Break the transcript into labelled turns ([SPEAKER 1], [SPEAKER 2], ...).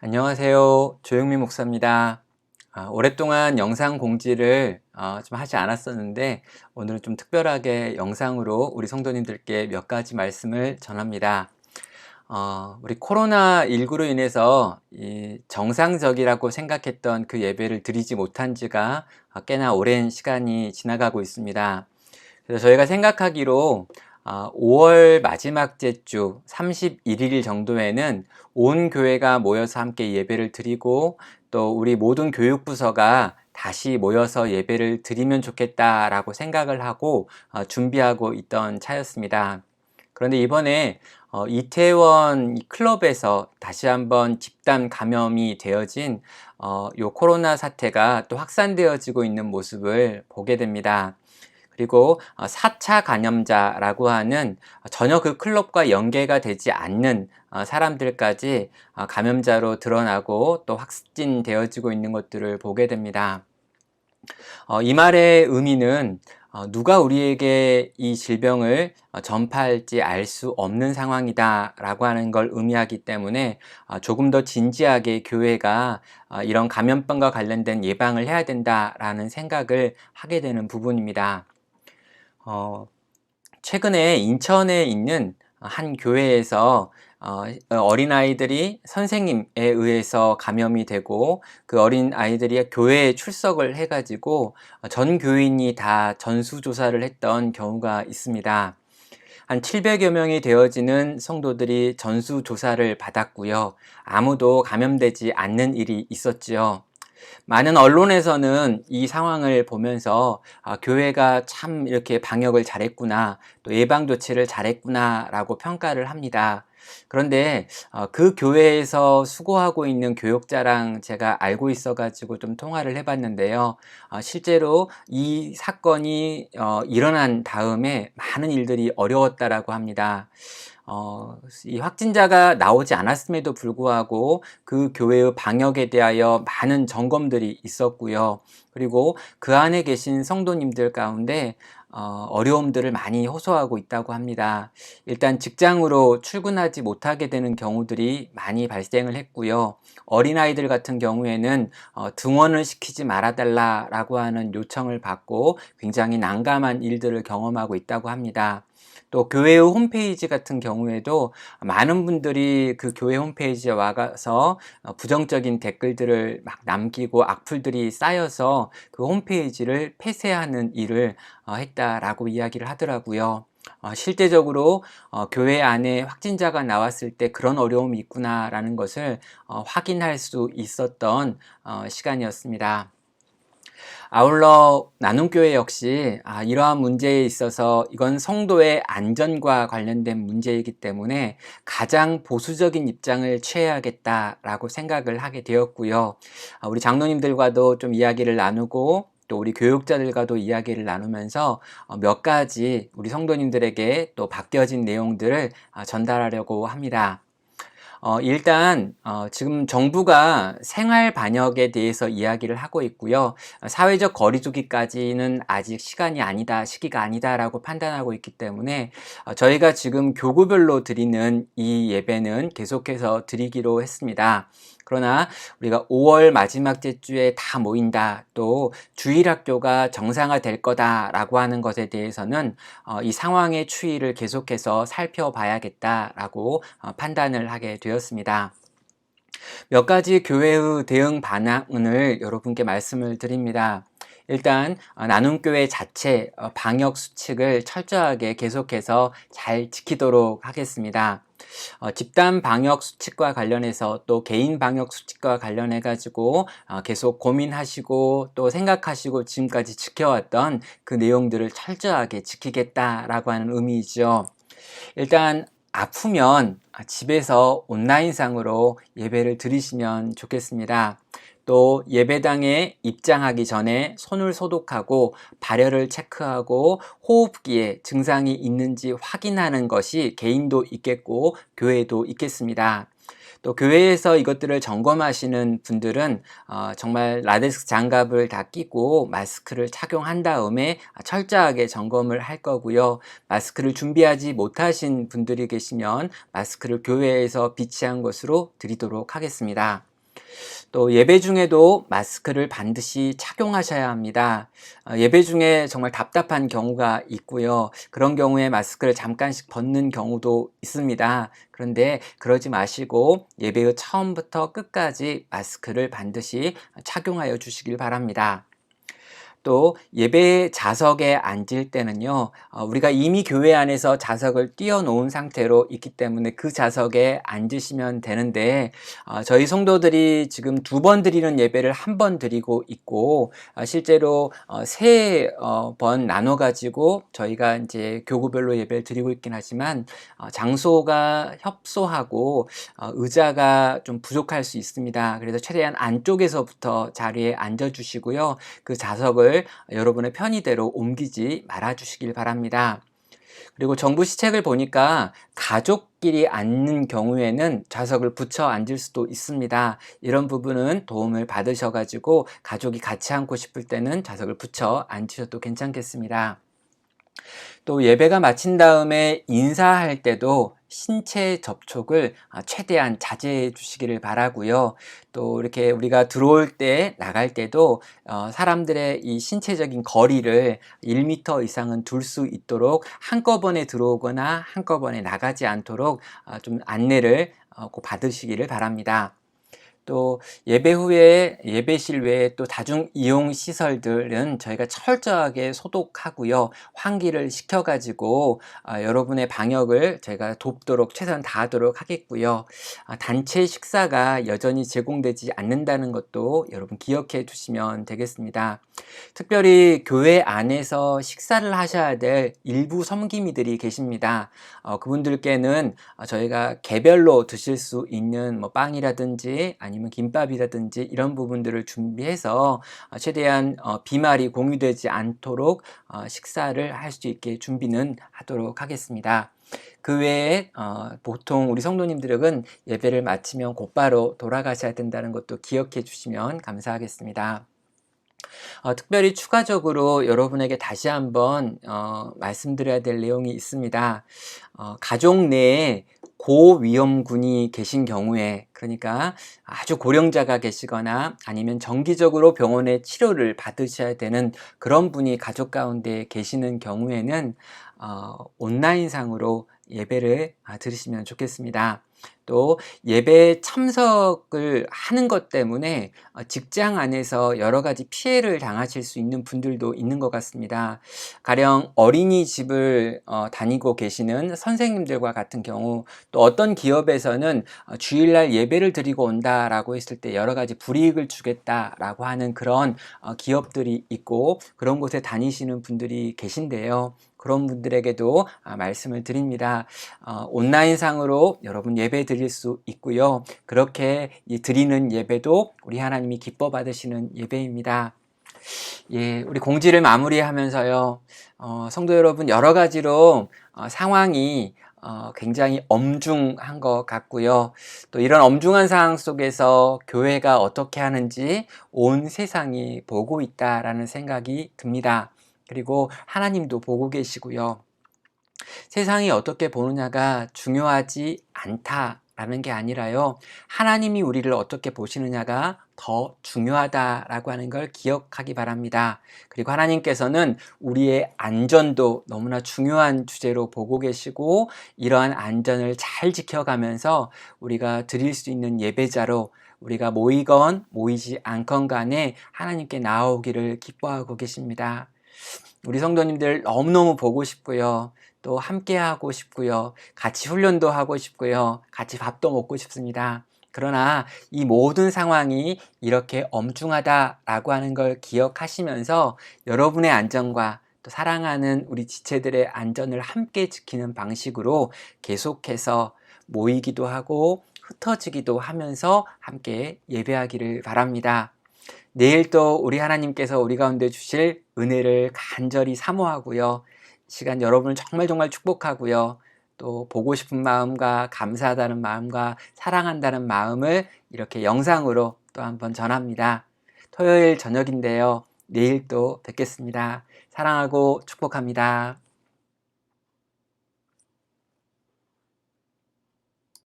[SPEAKER 1] 안녕하세요. 조영민 목사입니다. 오랫동안 영상 공지를 좀 하지 않았었는데 오늘은 좀 특별하게 영상으로 우리 성도님들께 몇 가지 말씀을 전합니다. 우리 코로나19로 인해서 이 정상적이라고 생각했던 그 예배를 드리지 못한 지가 꽤나 오랜 시간이 지나가고 있습니다. 그래서 저희가 생각하기로 5월 마지막 주 31일 정도에는 온 교회가 모여서 함께 예배를 드리고 또 우리 모든 교육부서가 다시 모여서 예배를 드리면 좋겠다라고 생각을 하고 준비하고 있던 차였습니다. 그런데 이번에 이태원 클럽에서 다시 한번 집단 감염이 되어진 요 코로나 사태가 또 확산되어지고 있는 모습을 보게 됩니다. 그리고 4차 감염자라고 하는 전혀 그 클럽과 연계가 되지 않는 사람들까지 감염자로 드러나고 또 확진되어지고 있는 것들을 보게 됩니다. 이 말의 의미는 누가 우리에게 이 질병을 전파할지 알 수 없는 상황이다 라고 하는 걸 의미하기 때문에 조금 더 진지하게 교회가 이런 감염병과 관련된 예방을 해야 된다라는 생각을 하게 되는 부분입니다. 최근에 인천에 있는 한 교회에서 어린아이들이 선생님에 의해서 감염이 되고 그 어린아이들이 교회에 출석을 해가지고 전 교인이 다 전수조사를 했던 경우가 있습니다. 한 700여 명이 되어지는 성도들이 전수조사를 받았고요. 아무도 감염되지 않는 일이 있었지요. 많은 언론에서는 이 상황을 보면서 교회가 참 이렇게 방역을 잘했구나, 또 예방 조치를 잘했구나 라고 평가를 합니다. 그런데 그 교회에서 수고하고 있는 교역자랑 제가 알고 있어 가지고 좀 통화를 해봤는데요. 실제로 이 사건이 일어난 다음에 많은 일들이 어려웠다라고 합니다. 이 확진자가 나오지 않았음에도 불구하고 그 교회의 방역에 대하여 많은 점검들이 있었고요. 그리고 그 안에 계신 성도님들 가운데 어려움들을 많이 호소하고 있다고 합니다. 일단 직장으로 출근하지 못하게 되는 경우들이 많이 발생을 했고요. 어린아이들 같은 경우에는 등원을 시키지 말아달라라고 하는 요청을 받고 굉장히 난감한 일들을 경험하고 있다고 합니다. 또 교회의 홈페이지 같은 경우에도 많은 분들이 그 교회 홈페이지에 와서 부정적인 댓글들을 막 남기고 악플들이 쌓여서 그 홈페이지를 폐쇄하는 일을 했다라고 이야기를 하더라고요. 실제적으로 교회 안에 확진자가 나왔을 때 그런 어려움이 있구나라는 것을 확인할 수 있었던 시간이었습니다. 아울러 나눔교회 역시 이러한 문제에 있어서 이건 성도의 안전과 관련된 문제이기 때문에 가장 보수적인 입장을 취해야겠다라고 생각을 하게 되었고요. 우리 장로님들과도 좀 이야기를 나누고 또 우리 교육자들과도 이야기를 나누면서 몇 가지 우리 성도님들에게 또 바뀌어진 내용들을 전달하려고 합니다. 일단 지금 정부가 생활 반역에 대해서 이야기를 하고 있고요. 사회적 거리두기까지는 아직 시기가 아니다라고 판단하고 있기 때문에 저희가 지금 교구별로 드리는 이 예배는 계속해서 드리기로 했습니다. 그러나 우리가 5월 마지막 주에 다 모인다, 또 주일학교가 정상화될 거다라고 하는 것에 대해서는 이 상황의 추이를 계속해서 살펴봐야겠다라고 판단을 하게 되었습니다. 몇 가지 교회의 대응 방안을 여러분께 말씀을 드립니다. 일단 나눔교회 자체 방역 수칙을 철저하게 계속해서 잘 지키도록 하겠습니다. 집단 방역 수칙과 관련해서 또 개인 방역 수칙과 관련해 가지고 계속 고민하시고 또 생각하시고 지금까지 지켜왔던 그 내용들을 철저하게 지키겠다라고 하는 의미이죠. 일단 아프면 집에서 온라인상으로 예배를 드리시면 좋겠습니다. 또 예배당에 입장하기 전에 손을 소독하고 발열을 체크하고 호흡기에 증상이 있는지 확인하는 것이 개인도 있겠고 교회도 있겠습니다. 또 교회에서 이것들을 점검하시는 분들은 정말 라텍스 장갑을 다 끼고 마스크를 착용한 다음에 철저하게 점검을 할 거고요. 마스크를 준비하지 못하신 분들이 계시면 마스크를 교회에서 비치한 것으로 드리도록 하겠습니다. 또 예배 중에도 마스크를 반드시 착용하셔야 합니다. 예배 중에 정말 답답한 경우가 있고요. 그런 경우에 마스크를 잠깐씩 벗는 경우도 있습니다. 그런데 그러지 마시고 예배의 처음부터 끝까지 마스크를 반드시 착용하여 주시길 바랍니다. 또 예배 좌석에 앉을 때는요, 우리가 이미 교회 안에서 좌석을 띄워놓은 상태로 있기 때문에 그 좌석에 앉으시면 되는데, 저희 성도들이 지금 2번 드리는 예배를 1번 드리고 있고, 실제로 3번 나눠가지고 저희가 이제 교구별로 예배를 드리고 있긴 하지만, 장소가 협소하고 의자가 좀 부족할 수 있습니다. 그래서 최대한 안쪽에서부터 자리에 앉아 주시고요. 그 좌석을 여러분의 편의대로 옮기지 말아 주시길 바랍니다. 그리고 정부 시책을 보니까 가족끼리 앉는 경우에는 좌석을 붙여 앉을 수도 있습니다. 이런 부분은 도움을 받으셔가지고 가족이 같이 앉고 싶을 때는 좌석을 붙여 앉으셔도 괜찮겠습니다. 또 예배가 마친 다음에 인사할 때도 신체 접촉을 최대한 자제해 주시기를 바라고요. 또 이렇게 우리가 들어올 때 나갈 때도 사람들의 이 신체적인 거리를 1m 이상은 둘 수 있도록 한꺼번에 들어오거나 한꺼번에 나가지 않도록 좀 안내를 꼭 받으시기를 바랍니다. 또 예배 후에 예배실 외에 또 다중 이용 시설들은 저희가 철저하게 소독하고요. 환기를 시켜 가지고 여러분의 방역을 저희가 돕도록 최선 다하도록 하겠고요. 단체 식사가 여전히 제공되지 않는다는 것도 여러분 기억해 두시면 되겠습니다. 특별히 교회 안에서 식사를 하셔야 될 일부 섬김이들이 계십니다. 그분들께는 저희가 개별로 드실 수 있는 뭐 빵이라든지 아니면 김밥이라든지 이런 부분들을 준비해서 최대한 비말이 공유되지 않도록 식사를 할 수 있게 준비는 하도록 하겠습니다. 그 외에 보통 우리 성도님들은 예배를 마치면 곧바로 돌아가셔야 된다는 것도 기억해 주시면 감사하겠습니다. 특별히 추가적으로 여러분에게 다시 한번 말씀드려야 될 내용이 있습니다. 가족 내에 고위험군이 계신 경우에, 그러니까 아주 고령자가 계시거나 아니면 정기적으로 병원에 치료를 받으셔야 되는 그런 분이 가족 가운데 계시는 경우에는 온라인상으로 예배를 들으시면 좋겠습니다. 또 예배 참석을 하는 것 때문에 직장 안에서 여러 가지 피해를 당하실 수 있는 분들도 있는 것 같습니다. 가령 어린이집을 다니고 계시는 선생님들과 같은 경우, 또 어떤 기업에서는 주일날 예배를 드리고 온다라고 했을 때 여러 가지 불이익을 주겠다라고 하는 그런 기업들이 있고 그런 곳에 다니시는 분들이 계신데요. 그런 분들에게도 말씀을 드립니다. 온라인상으로 여러분 예배 드릴 수 있고요. 그렇게 드리는 예배도 우리 하나님이 기뻐 받으시는 예배입니다. 예, 우리 공지를 마무리하면서요. 성도 여러분, 여러 가지로 상황이 굉장히 엄중한 것 같고요. 또 이런 엄중한 상황 속에서 교회가 어떻게 하는지 온 세상이 보고 있다라는 생각이 듭니다. 그리고 하나님도 보고 계시고요. 세상이 어떻게 보느냐가 중요하지 않다라는 게 아니라요. 하나님이 우리를 어떻게 보시느냐가 더 중요하다라고 하는 걸 기억하기 바랍니다. 그리고 하나님께서는 우리의 안전도 너무나 중요한 주제로 보고 계시고 이러한 안전을 잘 지켜가면서 우리가 드릴 수 있는 예배자로 우리가 모이건 모이지 않건 간에 하나님께 나아오기를 기뻐하고 계십니다. 우리 성도님들 너무너무 보고 싶고요. 또 함께 하고 싶고요. 같이 훈련도 하고 싶고요. 같이 밥도 먹고 싶습니다. 그러나 이 모든 상황이 이렇게 엄중하다라고 하는 걸 기억하시면서 여러분의 안전과 또 사랑하는 우리 지체들의 안전을 함께 지키는 방식으로 계속해서 모이기도 하고 흩어지기도 하면서 함께 예배하기를 바랍니다. 내일 또 우리 하나님께서 우리 가운데 주실 은혜를 간절히 사모하고요. 시간 여러분을 정말 축복하고요. 또 보고 싶은 마음과 감사하다는 마음과 사랑한다는 마음을 이렇게 영상으로 또 한번 전합니다. 토요일 저녁인데요. 내일 또 뵙겠습니다. 사랑하고 축복합니다.